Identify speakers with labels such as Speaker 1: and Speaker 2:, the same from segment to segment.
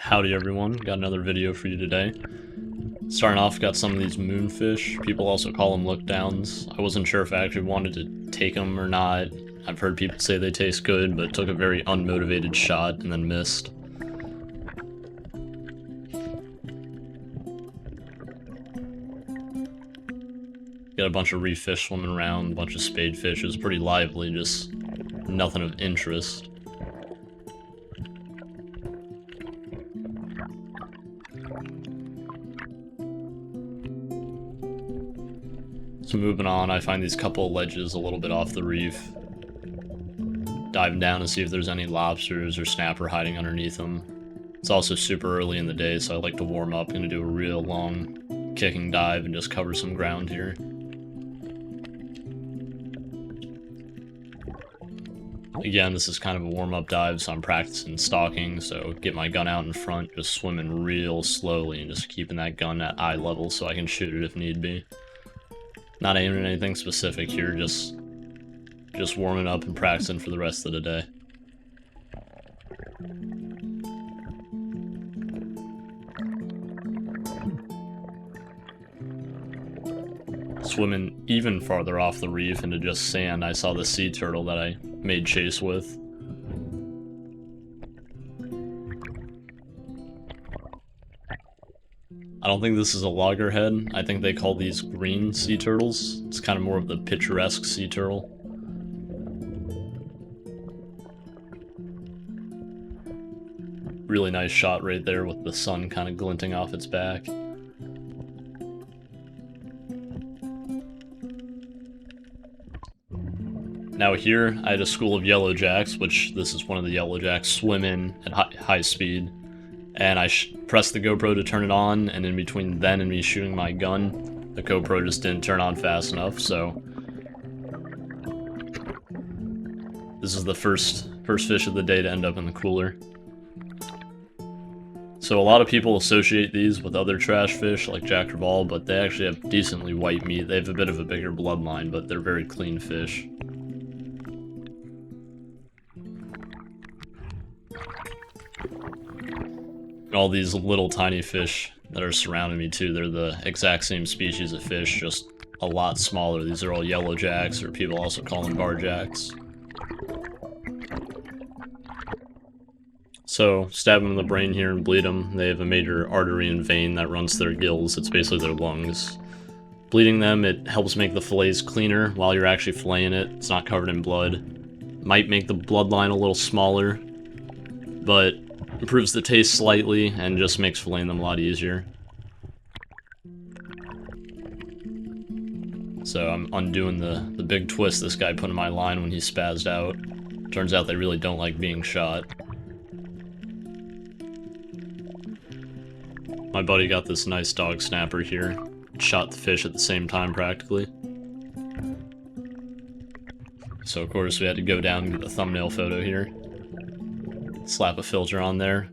Speaker 1: Howdy everyone, got another video for you today. Starting off, got some of these moonfish. People also call them look-downs. I wasn't sure if I actually wanted to take them or not. I've heard people say they taste good, but took a very unmotivated shot and then missed. Got a bunch of reef fish swimming around, a bunch of spadefish. It was pretty lively, just nothing of interest. So moving on, I find these couple of ledges a little bit off the reef. Diving down to see if there's any lobsters or snapper hiding underneath them. It's also super early in the day, so I like to warm up. I'm going to do a real long kicking dive and just cover some ground here. Again, this is kind of a warm-up dive, so I'm practicing stalking, so get my gun out in front, just swimming real slowly and just keeping that gun at eye level so I can shoot it if need be. Not aiming at anything specific here, just warming up and practicing for the rest of the day. Swimming even farther off the reef into just sand, I saw the sea turtle that I made chase with. I don't think this is a loggerhead. I think they call these green sea turtles. It's kind of more of the picturesque sea turtle. Really nice shot right there with the sun kind of glinting off its back. Now here, I had a school of yellowjacks, which this is one of the yellowjacks, swim in at high speed. And I pressed the GoPro to turn it on, and in between then and me shooting my gun, the GoPro just didn't turn on fast enough, so... This is the first fish of the day to end up in the cooler. So a lot of people associate these with other trash fish like Jack Crevalle, but they actually have decently white meat. They have a bit of a bigger bloodline, but they're very clean fish. All these little tiny fish that are surrounding me too, they're the exact same species of fish, just a lot smaller. These are all yellowjacks, or people also call them barjacks. So, stab them in the brain here and bleed them. They have a major artery and vein that runs their gills. It's basically their lungs. Bleeding them, it helps make the fillets cleaner while you're actually filleting it. It's not covered in blood. Might make the bloodline a little smaller, but improves the taste slightly and just makes filleting them a lot easier. So I'm undoing the big twist this guy put in my line when he spazzed out. Turns out they really don't like being shot. My buddy got this nice dog snapper here. Shot the fish at the same time practically. So of course we had to go down and get the thumbnail photo here. Slap a filter on there.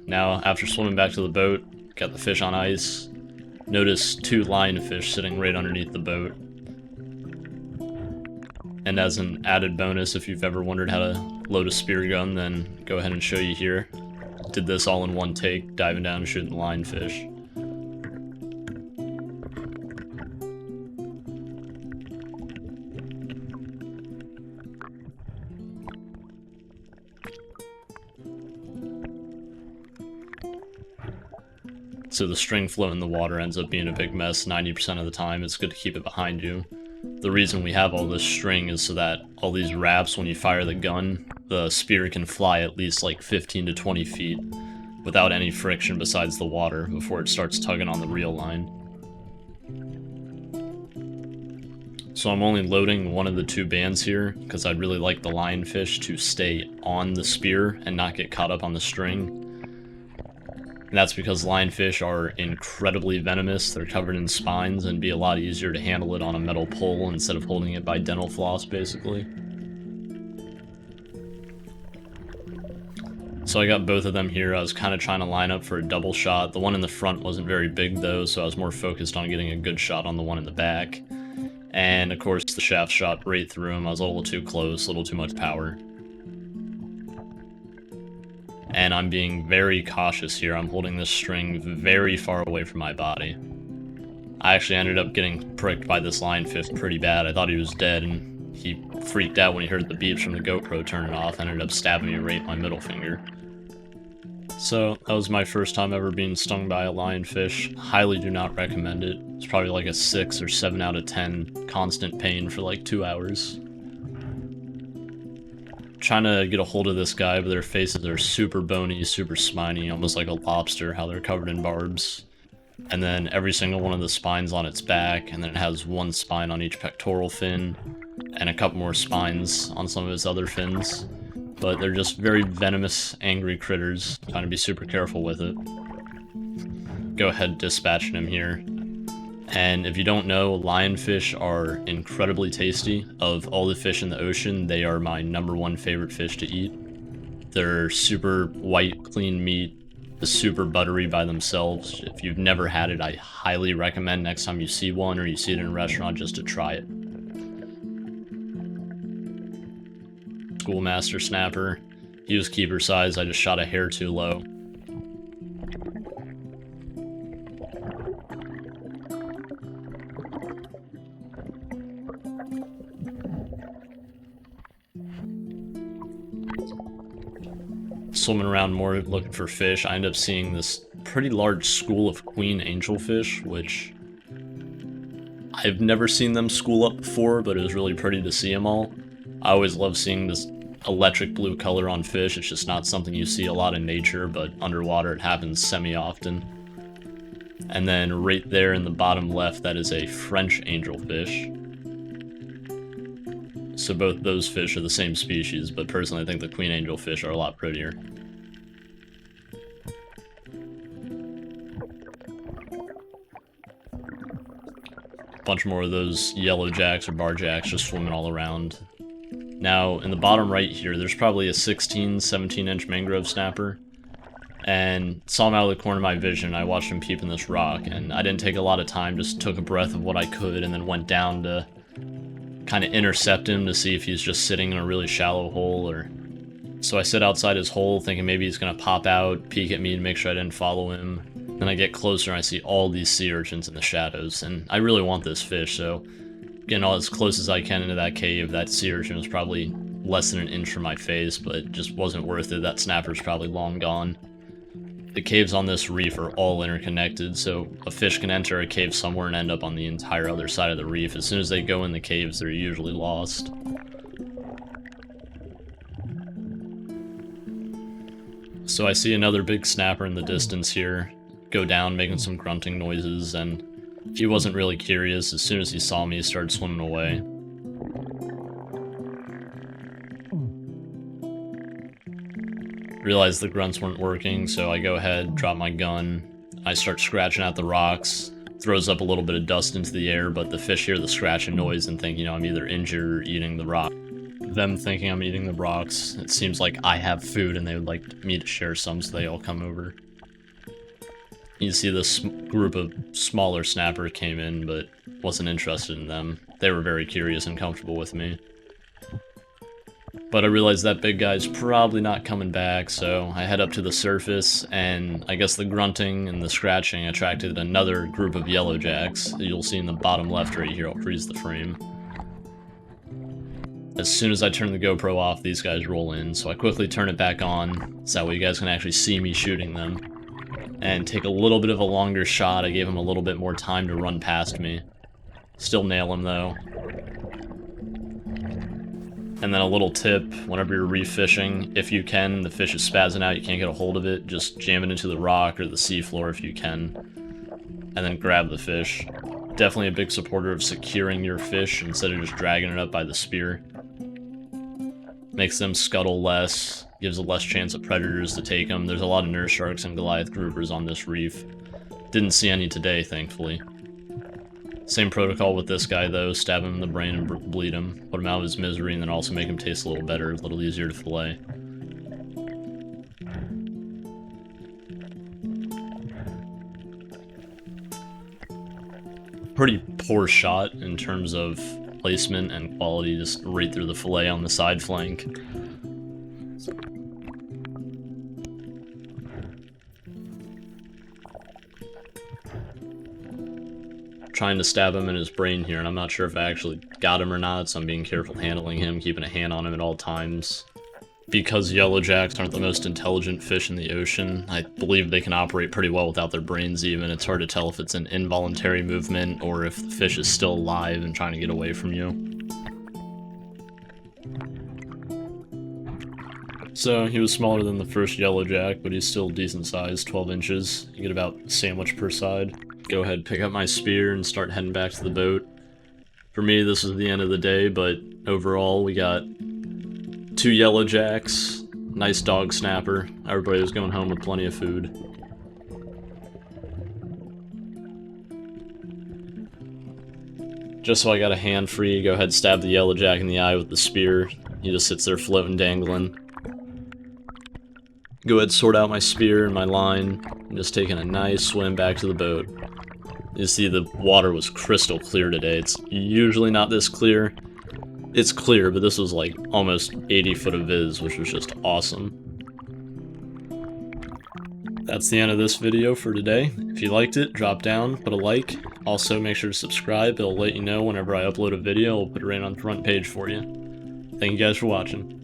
Speaker 1: Now, after swimming back to the boat, got the fish on ice. Notice two lionfish sitting right underneath the boat. And as an added bonus, if you've ever wondered how to load a spear gun, then go ahead and show you here. Did this all in one take, diving down and shooting the lionfish. So the string float in the water ends up being a big mess 90% of the time. It's good to keep it behind you. The reason we have all this string is so that all these wraps, when you fire the gun, the spear can fly at least like 15 to 20 feet without any friction besides the water before it starts tugging on the reel line. So I'm only loading one of the two bands here because I'd really like the lionfish to stay on the spear and not get caught up on the string. And that's because lionfish are incredibly venomous. They're covered in spines and be a lot easier to handle it on a metal pole instead of holding it by dental floss, basically. So I got both of them here. I was kind of trying to line up for a double shot. The one in the front wasn't very big though, so I was more focused on getting a good shot on the one in the back. And of course the shaft shot right through him. I was a little too close, a little too much power. and I'm being very cautious here. I'm holding this string very far away from my body. I actually ended up getting pricked by this lionfish pretty bad. I thought he was dead, and he freaked out when he heard the beeps from the GoPro turning off, and ended up stabbing me right in my middle finger. So, that was my first time ever being stung by a lionfish. Highly do not recommend it. It's probably like a 6 or 7 out of 10 constant pain for like 2 hours. Trying to get a hold of this guy, but their faces are super bony, super spiny, almost like a lobster, how they're covered in barbs. And then every single one of the spines on its back, and then it has one spine on each pectoral fin, and a couple more spines on some of its other fins. But they're just very venomous, angry critters. Trying to be super careful with it. Go ahead dispatching him here. And if you don't know, lionfish are incredibly tasty. Of all the fish in the ocean, they are my #1 favorite fish to eat. They're super white, clean meat, super buttery by themselves. If you've never had it, I highly recommend next time you see one or you see it in a restaurant just to try it. Schoolmaster snapper. He was keeper size, I just shot a hair too low. Swimming around more looking for fish, I end up seeing this pretty large school of queen angelfish, which I've never seen them school up before, but it was really pretty to see them all. I always love seeing this electric blue color on fish. It's just not something you see a lot in nature, but underwater it happens semi-often. And then right there in the bottom left, that is a French angelfish. So both those fish are the same species, but personally I think the queen angelfish are a lot prettier. Bunch more of those yellow jacks or bar jacks just swimming all around. Now, in the bottom right here, there's probably a 16, 17-inch mangrove snapper. And saw him out of the corner of my vision. I watched him peep in this rock, and I didn't take a lot of time, just took a breath of what I could, and then went down to kind of intercept him to see if he's just sitting in a really shallow hole, or... So I sit outside his hole, thinking maybe he's gonna pop out, peek at me to make sure I didn't follow him. Then I get closer and I see all these sea urchins in the shadows, and I really want this fish, so getting all as close as I can into that cave. That sea urchin was probably less than an inch from my face, but it just wasn't worth it. That snapper's probably long gone. The caves on this reef are all interconnected, so a fish can enter a cave somewhere and end up on the entire other side of the reef. As soon as they go in the caves, they're usually lost. So I see another big snapper in the distance here, go down making some grunting noises, and he wasn't really curious. As soon as he saw me, he started swimming away. Realized the grunts weren't working, so I go ahead, drop my gun. I start scratching at the rocks, throws up a little bit of dust into the air, but the fish hear the scratching noise and think, I'm either injured or eating the rock. Them thinking I'm eating the rocks, it seems like I have food and they would like me to share some, so they all come over. You see this group of smaller snapper came in, but wasn't interested in them. They were very curious and comfortable with me. But I realized that big guy's probably not coming back, so I head up to the surface, and I guess the grunting and the scratching attracted another group of yellow jacks. You'll see in the bottom left right here, I'll freeze the frame. As soon as I turn the GoPro off, these guys roll in, so I quickly turn it back on, so that way you guys can actually see me shooting them. And take a little bit of a longer shot. I gave him a little bit more time to run past me. Still nail him though. And then a little tip, whenever you're reef fishing, if you can, the fish is spazzing out, you can't get a hold of it, just jam it into the rock or the seafloor if you can. And then grab the fish. Definitely a big supporter of securing your fish instead of just dragging it up by the spear. Makes them scuttle less, gives a less chance of predators to take them. There's a lot of nurse sharks and Goliath groupers on this reef. Didn't see any today, thankfully. Same protocol with this guy though, stab him in the brain and bleed him, put him out of his misery, and then also make him taste a little better, a little easier to fillet. Pretty poor shot in terms of placement and quality, just right through the fillet on the side flank. trying to stab him in his brain here, and I'm not sure if I actually got him or not, so I'm being careful handling him, keeping a hand on him at all times. Because yellowjacks aren't the most intelligent fish in the ocean, I believe they can operate pretty well without their brains even. It's hard to tell if it's an involuntary movement or if the fish is still alive and trying to get away from you. So he was smaller than the first yellowjack, but he's still decent size, 12 inches. You get about a sandwich per side. Go ahead, pick up my spear and start heading back to the boat. For me, this was the end of the day, but overall we got 2 yellowjacks, nice dog snapper. Everybody was going home with plenty of food. Just so I got a hand free, go ahead, stab the yellowjack in the eye with the spear. He just sits there floating, dangling. Go ahead, sort out my spear and my line. I'm just taking a nice swim back to the boat. You see the water was crystal clear today. It's usually not this clear. It's clear, but this was like almost 80 foot of viz, which was just awesome. That's the end of this video for today. If you liked it, drop down, put a like. Also, make sure to subscribe. It'll let you know whenever I upload a video. I'll put it right on the front page for you. Thank you guys for watching.